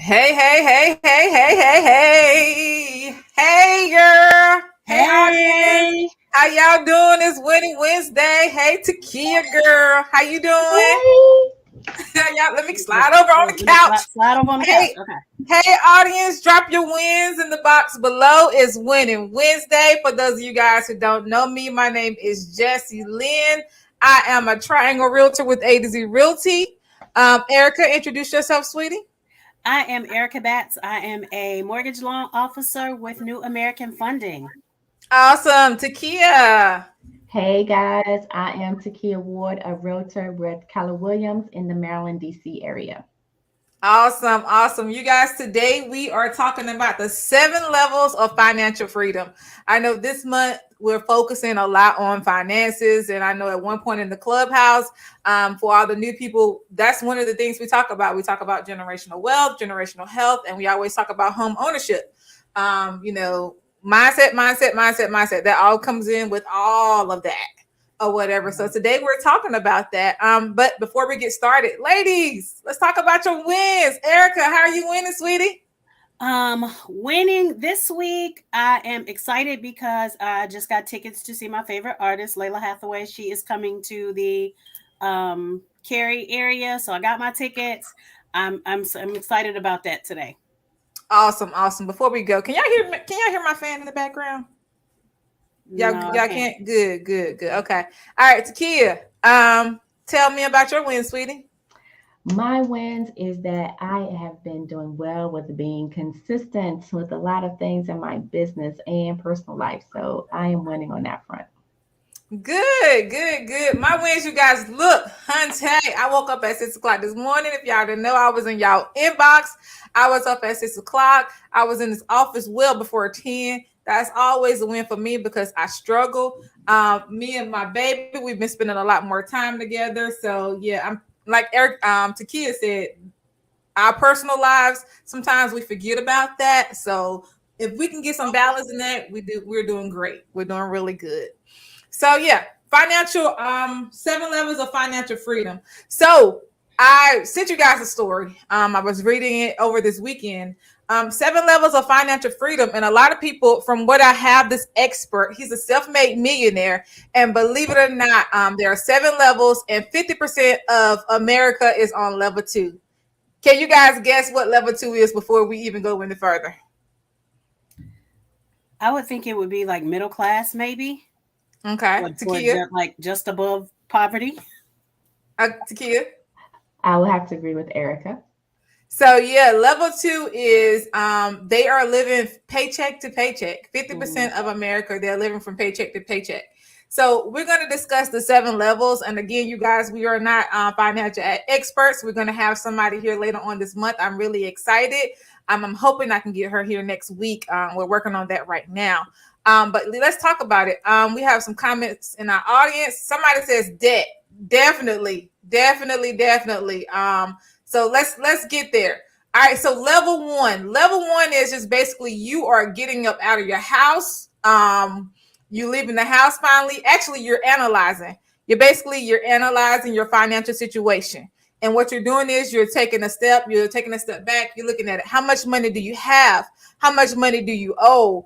Hey, hey, hey, hey, hey, hey, hey. Hey, girl. Hey, audience. Hey, How y'all doing this Winning Wednesday? Hey, Takia, girl. How you doing? hey. Y'all, let me Let, slide over on the let me couch. slide over on the couch. Hey, Okay. hey, audience. Drop your wins in the box below. It's Winning Wednesday. For those of you guys who don't know me, my name is Jessie Lynn. I am a triangle realtor with A to Z Realty. Erica, introduce yourself, sweetie. I am Erica Batts. I am a mortgage loan officer with New American Funding. Awesome. Takia. Hey guys, I am Takia Ward, a realtor with Keller Williams in the Maryland, DC area. Awesome, awesome. You guys, today we are talking about the 7 levels of financial freedom. I know this month we're focusing a lot on finances, and I know at one point in the clubhouse, for all the new people, that's one of the things we talk about. We talk about generational wealth, generational health, and we always talk about home ownership. Mindset. That all comes in with all of that or whatever. So today we're talking about that. But before we get started, ladies, let's talk about your wins. Erica, how are you winning, sweetie? Winning this week, I am excited because I just got tickets to see my favorite artist, Layla Hathaway. She is coming to the Cary area, so I got my tickets. I'm excited about that today. Awesome, awesome. Before we go, can y'all hear me? Can y'all hear my fan in the background? Y'all, No, I y'all can't. can't. Good, good, good. Okay. All right, Takia. Tell me about your win, sweetie. My wins is that I have been doing well with being consistent with a lot of things in my business and personal life. So I am winning on that front. Good, good, good. My wins, you guys. Look, Hunte, I woke up at 6 o'clock this morning. If y'all didn't know, I was in y'all inbox. I was up at 6 o'clock. I was in this office well before 10. That's always a win for me because I struggle. Me and my baby, we've been spending a lot more time together. So yeah, I'm like Eric, Takia said, our personal lives, sometimes we forget about that. So if we can get some balance in that, we're doing great. We're doing really good. So yeah, financial 7 levels of financial freedom. So I sent you guys a story. I was reading it over this weekend. 7 levels of financial freedom, and a lot of people, from what I have, this expert, he's a self-made millionaire, and believe it or not, there are 7 levels, and 50% of America is on level 2. Can you guys guess what level 2 is before we even go any further? I would think it would be like middle class, maybe, Okay, or Takia. just above poverty. Takia. I will have to agree with Erica. So yeah, level 2 is they are living paycheck to paycheck. 50% of America, they're living from paycheck to paycheck. So we're going to discuss the 7 levels. And again, you guys, we are not financial experts. We're going to have somebody here later on this month. I'm really excited. I'm hoping I can get her here next week. We're working on that right now. But let's talk about it. We have some comments in our audience. Somebody says debt. Definitely, definitely, definitely. So let's get there. All right. So level one. Level one is just basically you are getting up out of your house. You leaving the house finally. Actually, you're analyzing. You're analyzing your financial situation. And what you're doing is you're taking a step, back, you're looking at it. How much money do you have? How much money do you owe?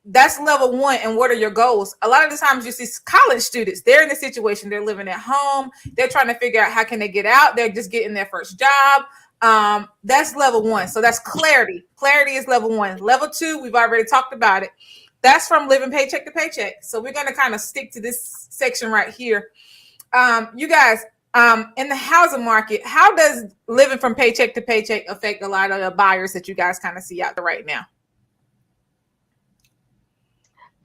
That's level one. And what are your goals? A lot of the times you see college students, they're in a situation, they're living at home, they're trying to figure out how can they get out, they're just getting their first job. That's level one. So that's clarity. Clarity is level one. Level two, we've already talked about it. That's from living paycheck to paycheck. So we're going to kind of stick to this section right here. You guys, in the housing market, how does living from paycheck to paycheck affect a lot of the buyers that you guys kind of see out there right now?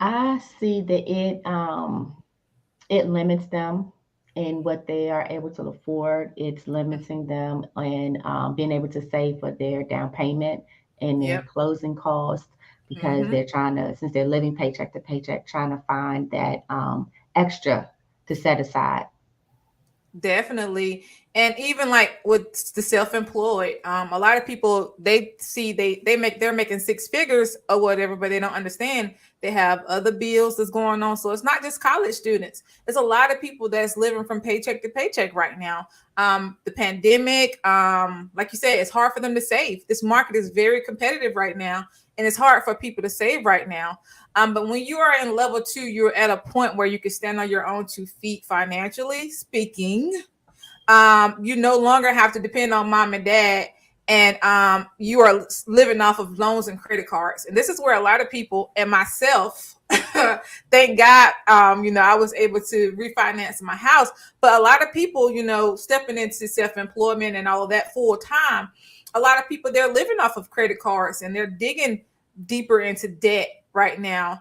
I see that it limits them in what they are able to afford. It's limiting them in being able to save for their down payment and their Yep. closing costs because Mm-hmm. they're trying to, since they're living paycheck to paycheck, trying to find that extra to set aside. Definitely. And even like with the self-employed, a lot of people they see they're making six figures or whatever, but they don't understand they have other bills that's going on. So it's not just college students. There's a lot of people that's living from paycheck to paycheck right now. The pandemic, like you said, it's hard for them to save. This market is very competitive right now, and it's hard for people to save right now. But when you are in level two, you're at a point where you can stand on your own 2 feet financially speaking. You no longer have to depend on mom and dad, and you are living off of loans and credit cards. And this is where a lot of people and myself, thank God, I was able to refinance my house. But a lot of people, stepping into self-employment and all of that full time, a lot of people they're living off of credit cards and they're digging deeper into debt right now.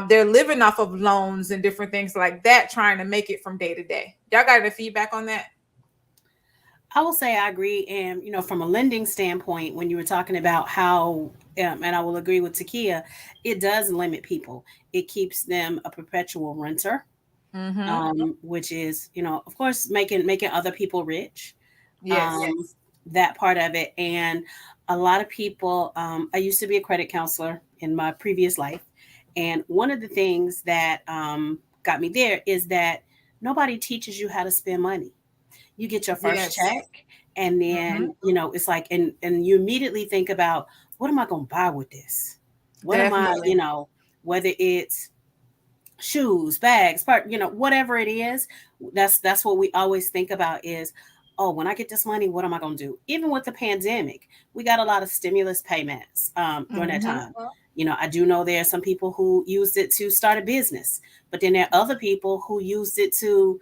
They're living off of loans and different things like that, trying to make it from day to day. Y'all got any feedback on that? I will say I agree. And, from a lending standpoint, when you were talking about how, and I will agree with Takia, it does limit people. It keeps them a perpetual renter, which is, of course, making other people rich. Yes. That part of it. And a lot of people, I used to be a credit counselor in my previous life. And one of the things that got me there is that nobody teaches you how to spend money. You get your first check, and then it's like, and you immediately think about, what am I going to buy with this? What Definitely. am I, whether it's shoes, bags, whatever it is, that's what we always think about is, oh, when I get this money, what am I going to do? Even with the pandemic, we got a lot of stimulus payments during that time. I do know there are some people who used it to start a business, but then there are other people who used it to,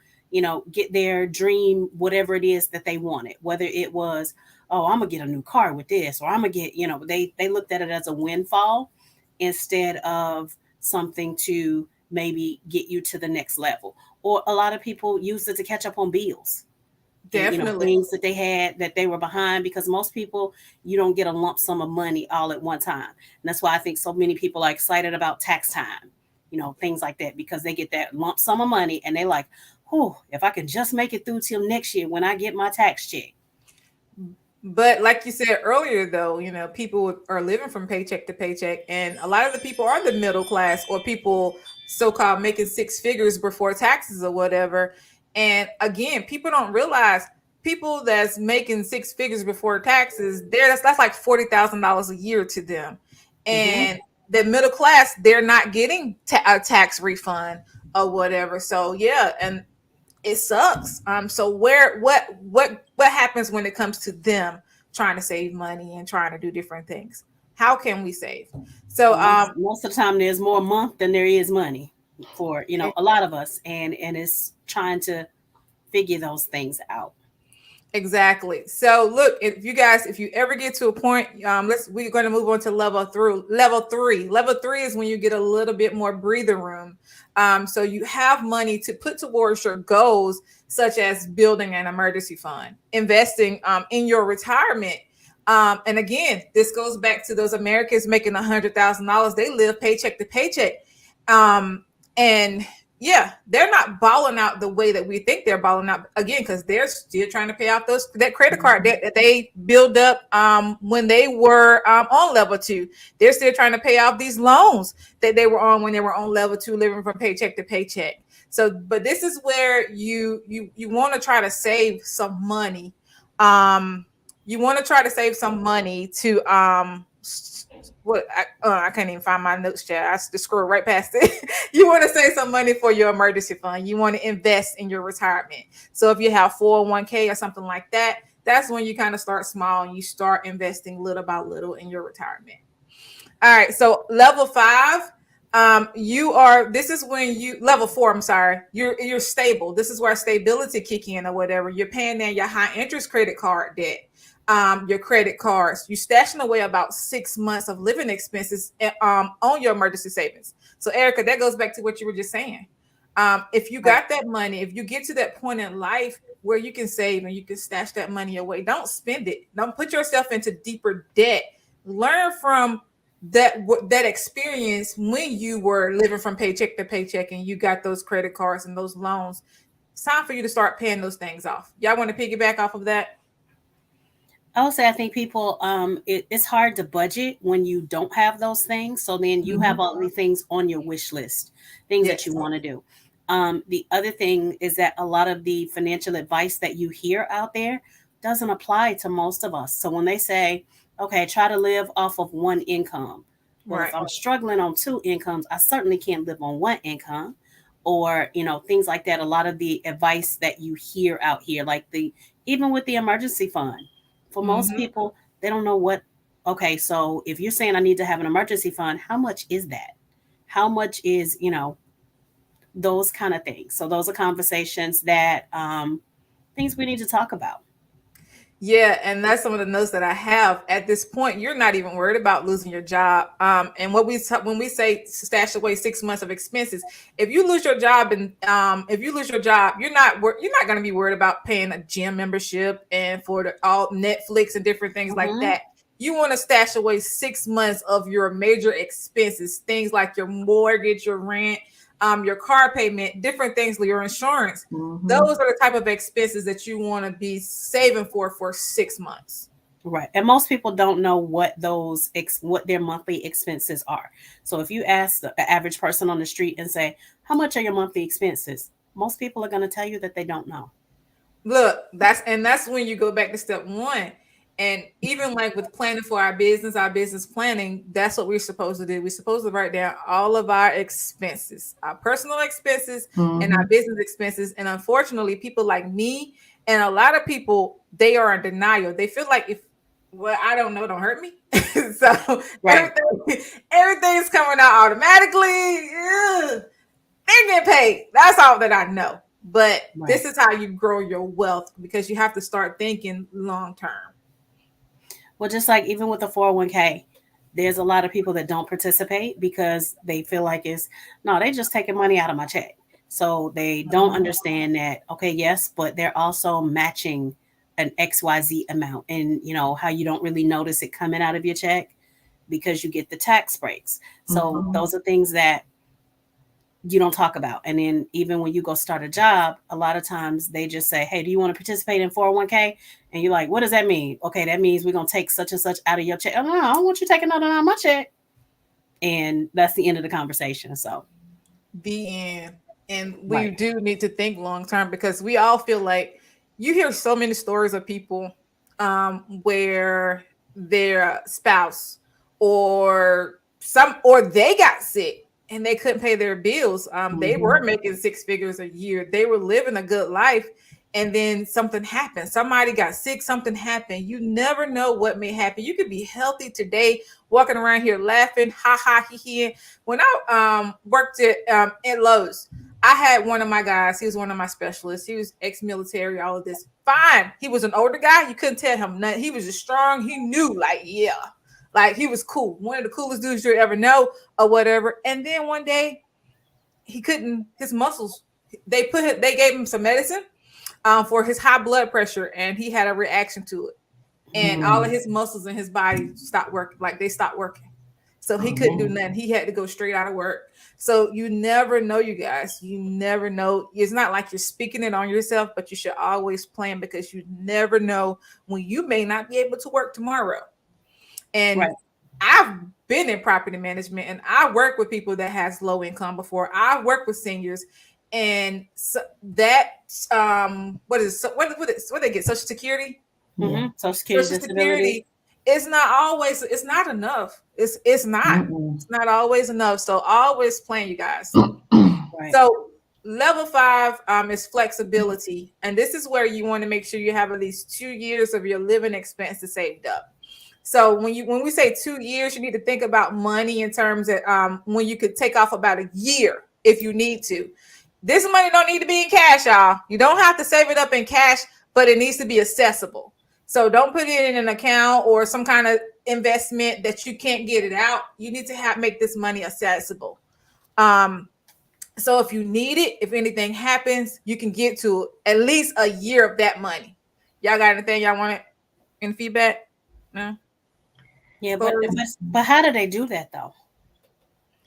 get their dream, whatever it is that they wanted, whether it was, oh, I'm gonna get a new car with this, or I'm gonna get, they looked at it as a windfall instead of something to maybe get you to the next level. Or a lot of people used it to catch up on bills. Definitely. Things that they had that they were behind, because most people, you don't get a lump sum of money all at one time. And that's why I think so many people are excited about tax time, things like that, because they get that lump sum of money and they like, oh, if I can just make it through till next year when I get my tax check. But like you said earlier, though, people are living from paycheck to paycheck, and a lot of the people are the middle class or people so-called making six figures before taxes or whatever. And again, people don't realize people that's making six figures before taxes, that's like $40,000 a year to them. And the middle class, they're not getting a tax refund or whatever. So yeah, and it sucks. So what happens when it comes to them trying to save money and trying to do different things? How can we save? So most of the time there's more month than there is money for a lot of us, and it's trying to figure those things out. Exactly. So look, if you ever get to a point, we're going to move on to level three. Level three is when you get a little bit more breathing room. So you have money to put towards your goals, such as building an emergency fund, investing in your retirement. And again, this goes back to those Americans making $100,000. They live paycheck to paycheck. And yeah, they're not balling out the way that we think they're balling out, again, because they're still trying to pay off that credit card debt that they built up when they were on level two. They're still trying to pay off these loans that they were on when they were on level two, living from paycheck to paycheck. So, but this is where you want to try to save some money. You want to try to save some money to I can't even find my notes, chat. I just scrolled right past it. You want to save some money for your emergency fund. You want to invest in your retirement. So if you have 401k or something like that, that's when you kind of start small and you start investing little by little in your retirement. All right. So level 5, this is when level 4, I'm sorry, you're stable. This is where stability kick in or whatever. You're paying down your high interest credit card debt. Your credit cards, you stashing away about 6 months of living expenses on your emergency savings. So Erica, that goes back to what you were just saying. If you got that money, if you get to that point in life where you can save and you can stash that money away, don't spend it. Don't put yourself into deeper debt. Learn from that experience when you were living from paycheck to paycheck and you got those credit cards and those loans. it's time for you to start paying those things off. Y'all want to piggyback off of that? I would say I think people it's hard to budget when you don't have those things. So then you have Mhm. all the things on your wish list, things that you Yes. want to do. The other thing is that a lot of the financial advice that you hear out there doesn't apply to most of us. So when they say, okay, try to live off of one income. Well, if Right. I'm struggling on two incomes, I certainly can't live on one income, or things like that. A lot of the advice that you hear out here, like the even with the emergency fund, for most Mm-hmm. people, they don't know what. Okay, so if you're saying I need to have an emergency fund, how much is that? How much is those kind of things? So those are conversations that things we need to talk about. Yeah, and that's some of the notes that I have. At this point, you're not even worried about losing your job. And when we say stash away 6 months of expenses, if you lose your job and if you lose your job, you're not going to be worried about paying a gym membership and for all Netflix and different things like Mm-hmm. that. You want to stash away 6 months of your major expenses, things like your mortgage, your rent, your car payment, different things, your insurance. Mhm. Those are the type of expenses that you want to be saving for 6 months. Right. And most people don't know what what their monthly expenses are. So if you ask the average person on the street and say, "How much are your monthly expenses?" Most people are going to tell you that they don't know. Look, that's when you go back to step one. And even like with planning for our business planning, that's what we're supposed to do. We're supposed to write down all of our expenses, our personal expenses and our Mhm. business expenses. And unfortunately, people like me and a lot of people, they are in denial. They feel like if well, I don't know, don't hurt me. So Right. everything's coming out automatically. Ugh, they're getting paid. That's all that I know. But Right. this is how you grow your wealth because you have to start thinking long term. Well, just like even with the 401k, there's a lot of people that don't participate because they feel like it's no, they just taking money out of my check. So they don't Mhm. understand that, okay, yes, but they're also matching an XYZ amount. And how you don't really notice it coming out of your check because you get the tax breaks. So Mhm. those are things that you don't talk about. And then even when you go start a job, a lot of times they just say, "Hey, do you want to participate in 401k?" And you're like, "What does that mean?" Okay, that means we're gonna take such and such out of your check. Oh, no, I don't want you taking nothing out of my check. And that's the end of the conversation. So The end. And we right. do need to think long term because we all feel like you hear so many stories of people where their spouse or they got sick and they couldn't pay their bills. They were Mhm. making six figures a year. They were living a good life. And then something happened. Somebody got sick. Something happened. You never know what may happen. You could be healthy today, walking around here laughing, ha ha, he he. When I worked at Lowe's, I had one of my guys. He was one of my specialists. He was ex-military. All of this, fine. He was an older guy. You couldn't tell him nothing. He was just strong. He knew, like, yeah, like he was cool. One of the coolest dudes you ever know, or whatever. And then one day, he couldn't. His muscles. They gave him some medicine for his high blood pressure, and he had a reaction to it. And all of Mhm. his muscles in his body stopped working. Like they stopped working. So he Oh couldn't do man. nothing. He had to go straight out of work. So you never know, you guys. You never know. It's not like you're speaking it on yourself, but you should always plan because you never know when you may not be able to work tomorrow. Right. And I've been in property management and I work with people that has low income before. I work with seniors and so that what is what they get social security? Yeah. Social security Social disability. security is not always it's not enough. Mm-mm. It's not always enough. So always plan, you guys. Right. So level five is flexibility. And this is where you want to make sure you have at least 2 years of your living expenses saved up. So when we say 2 years, you need to think about money in terms of when you could take off about a year if you need to. This money don't need to be in cash, y'all. You don't have to save it up in cash, but it needs to be accessible. So don't put it in an account or some kind of investment that you can't get it out. You need to make this money accessible. Um, so if you need it, if anything happens, you can get to at least a year of that money. Y'all got anything y'all want in feedback? No. Yeah, but Corey? but but how do they do that though?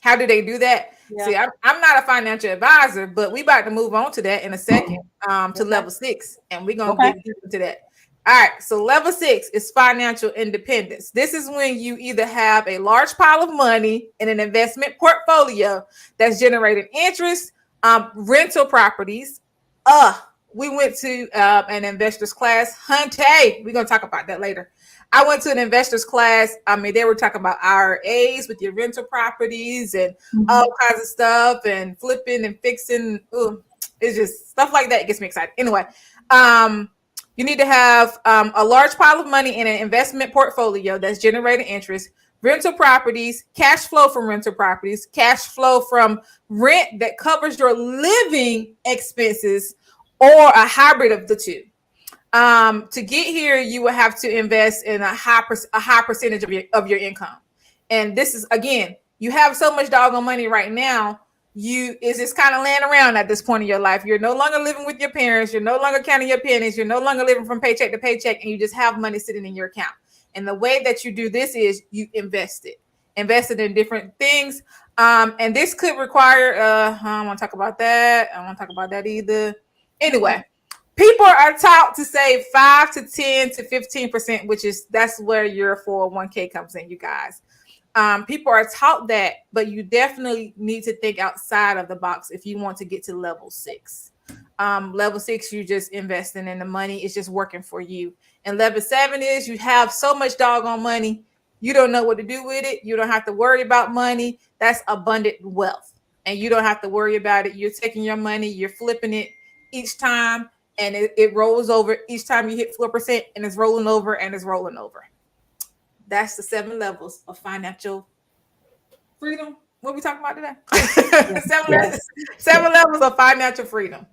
How do they do that? Yeah. See, I'm not a financial advisor, but we about to move on to that in a second, to Okay. level 6, and we're gonna Okay. get deep into that. All right, so level 6 is financial independence. This is when you either have a large pile of money in an investment portfolio that's generating interest, rental properties. We went to an investors class. Hunte, we're gonna talk about that later. I went to an investors class. I mean, they were talking about IRAs with your rental properties and all kinds of stuff and flipping and fixing. Ooh, it's just stuff like that. It gets me excited. Anyway, you need to have a large pile of money in an investment portfolio that's generating interest, rental properties, cash flow from rental properties, cash flow from rent that covers your living expenses, or a hybrid of the two. To get here, you will have to invest in a high percentage of your income. And this is, again, you have so much doggone money right now. You is just kind of laying around at this point in your life. You're no longer living with your parents. You're no longer counting your pennies. You're no longer living from paycheck to paycheck, and you just have money sitting in your account. And the way that you do this is you invest it in different things. And this could require. I don't want to talk about that. I don't want to talk about that either. Anyway, people are taught to save 5 to 10 to 15%, which is that's where your 401k comes in, you guys. People are taught that, but you definitely need to think outside of the box if you want to get to level 6. Level 6, you just investing in the money. It's just working for you. And level 7 is you have so much doggone money, you don't know what to do with it. You don't have to worry about money. That's abundant wealth. And you don't have to worry about it. You're taking your money, you're flipping it each time, and it rolls over each time you hit 4%, and it's rolling over and it's rolling over. That's the 7 levels of financial freedom. What are we talking about today? Yes. Seven levels of financial freedom.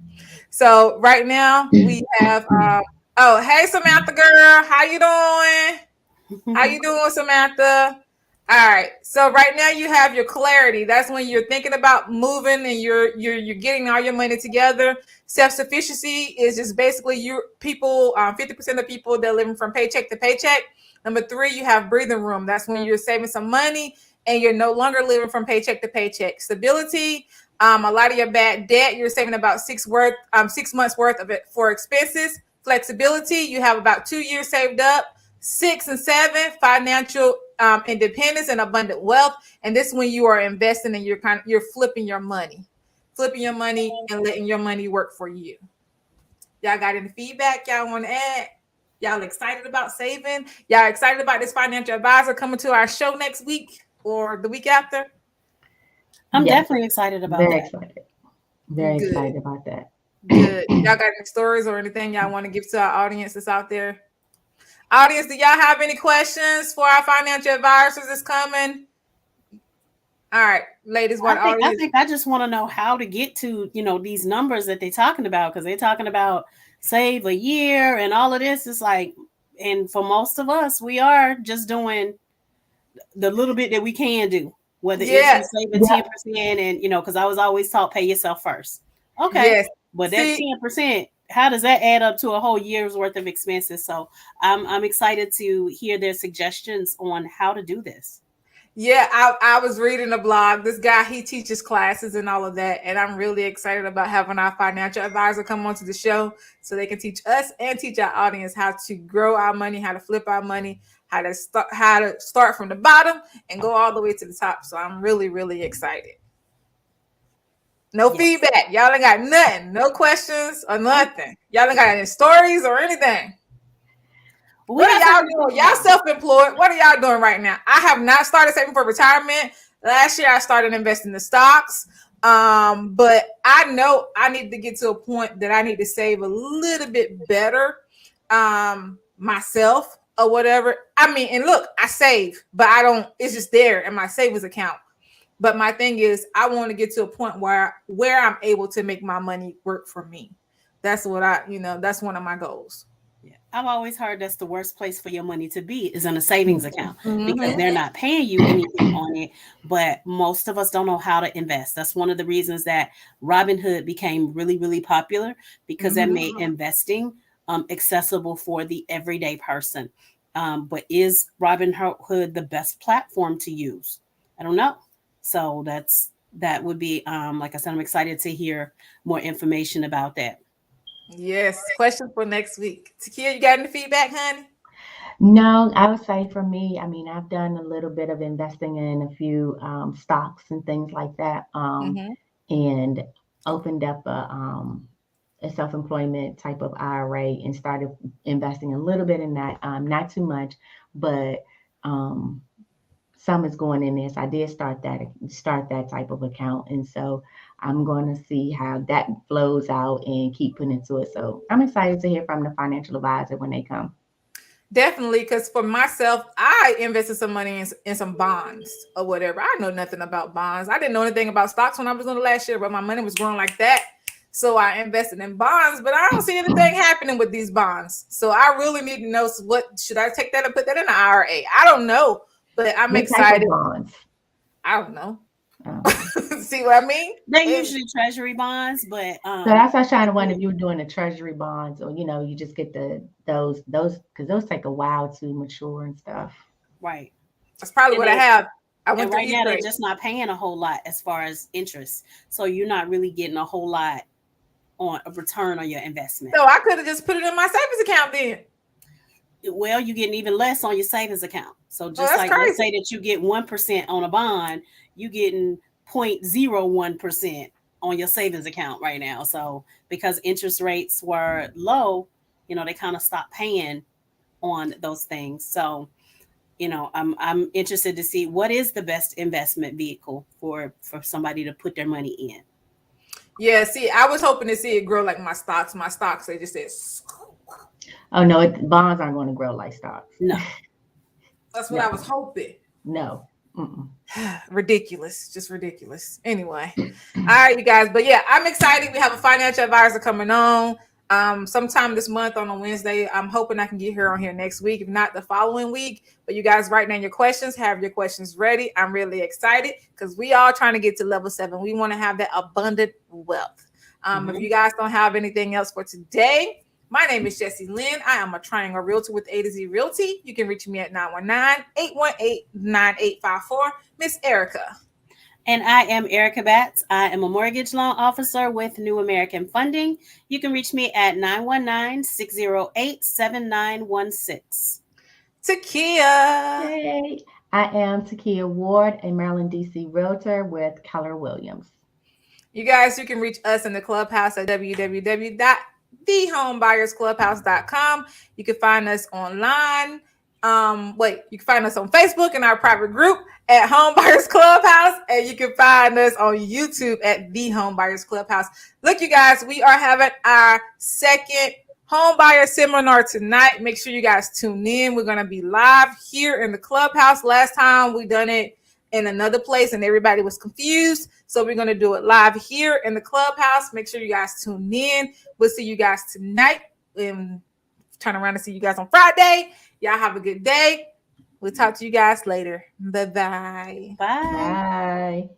So right now we have oh, hey Samantha girl, how you doing? How you doing, Samantha? All right. So right now you have your clarity. That's when you're thinking about moving and you're getting all your money together. Self-sufficiency is just basically you people, 50% of people that are living from paycheck to paycheck. Number 3, you have breathing room. That's when you're saving some money and you're no longer living from paycheck to paycheck. Stability, a lot of your bad debt, you're saving about 6 months worth of it for expenses. Flexibility, you have about 2 years saved up. 6 and 7, financial independence and abundant wealth. And this is when you are investing and you're flipping your money and letting your money work for you. Y'all got any feedback y'all want to add? Y'all excited about saving? Y'all excited about this financial advisor coming to our show next week or the week after? I'm Yes. definitely excited about Very that. excited. Very Good. excited about that. Good. Y'all got any stories or anything y'all want to give to our audience that's out there? Audience, do y'all have any questions for our financial advisors that's coming? All right, ladies, what I think I just want to know how to get to, these numbers that they're talking about, because they're talking about save a year and all of this. It's like, and for most of us, we are just doing the little bit that we can do, whether it's Yeah. you saving 10% and, because I was always taught pay yourself first. Okay. Yes. But that 10%, how does that add up to a whole year's worth of expenses? So I'm excited to hear their suggestions on how to do this. Yeah, I was reading a blog. This guy, he teaches classes and all of that. And I'm really excited about having our financial advisor come onto the show so they can teach us and teach our audience how to grow our money, how to flip our money, how to start from the bottom and go all the way to the top. So I'm really, really excited. No feedback. Y'all ain't got nothing. No questions or nothing. Y'all ain't got any stories or anything. What are y'all doing? Y'all self-employed. What are y'all doing right now? I have not started saving for retirement. Last year I started investing in stocks. But I know I need to get to a point that I need to save a little bit better myself or whatever. I mean, and look, I save, but I don't, it's just there in my savings account. But my thing is I want to get to a point where I'm able to make my money work for me. That's what that's one of my goals. I've always heard that's the worst place for your money to be is in a savings account because they're not paying you anything on it. But most of us don't know how to invest. That's one of the reasons that Robinhood became really, really popular because that made investing accessible for the everyday person. But is Robinhood the best platform to use? I don't know. So that would be like I said, I'm excited to hear more information about that. Yes. Question for next week. Takia, you got any feedback, honey? No, I would say for me, I mean, I've done a little bit of investing in a few stocks and things like that, Mm-hmm. and opened up a self-employment type of IRA and started investing a little bit in that, not too much, but um, some is going in there. So I did start that type of account, and so I'm going to see how that flows out and keep putting into it. So I'm excited to hear from the financial advisor when they come. Definitely, because for myself, I invested some money in some bonds or whatever. I know nothing about bonds. I didn't know anything about stocks when I was in the last year, but my money was growing like that. So I invested in bonds, but I don't see anything happening with these bonds. So I really need to know what should I take that and put that in an IRA? I don't know, but I'm What type of excited. bonds? I don't know. Okay. See what I mean? They're usually treasury bonds, but So that's why I was trying to wonder if you were doing the treasury bonds or you just get those because those take a while to mature and stuff. right. That's probably And what I they have. I and went through right now they're E-Trade. just not paying a whole lot as far as interest. So you're not really getting a whole lot on a return on your investment. So I could have just put it in my savings account then. Well, you're getting even less on your savings account. So Oh, just that's like let's crazy. say that you get 1% on a bond, you getting 0.01% on your savings account right now. So because interest rates were low, they kind of stopped paying on those things. So I'm interested to see what is the best investment vehicle for somebody to put their money in. Yeah, see, I was hoping to see it grow like my stocks. My stocks, they just said, Oh no, bonds aren't going to grow like stocks. No. that's what I was No, hoping. no. Mm-mm. Ridiculous, just ridiculous. Anyway, all right, you guys. But yeah, I'm excited. We have a financial advisor coming on sometime this month on a Wednesday. I'm hoping I can get her on here next week, if not the following week. But you guys write down your questions, have your questions ready. I'm really excited because we all trying to get to level 7. We want to have that abundant wealth. If you guys don't have anything else for today, my name is Jessie Lynn. I am a Triangle Realtor with A to Z Realty. You can reach me at 919-818-9854. Miss Erica. And I am Erica Batts. I am a mortgage loan officer with New American Funding. You can reach me at 919-608-7916. Takia. Hey, I am Takia Ward, a Maryland, D.C. realtor with Keller Williams. You guys, you can reach us in the clubhouse at www.thehomebuyersclubhouse.com. You can find us online. You can find us on Facebook in our private group at Home Buyers Clubhouse, and you can find us on YouTube at The Home Buyers Clubhouse. Look, you guys, we are having our second home buyer seminar tonight. Make sure you guys tune in. We're going to be live here in the clubhouse. Last time we done it in another place and everybody was confused. So we're going to do it live here in the clubhouse. Make sure you guys tune in. We'll see you guys tonight and turn around and see you guys on Friday. Y'all have a good day. We'll talk to you guys later. Bye-bye. Bye. Bye.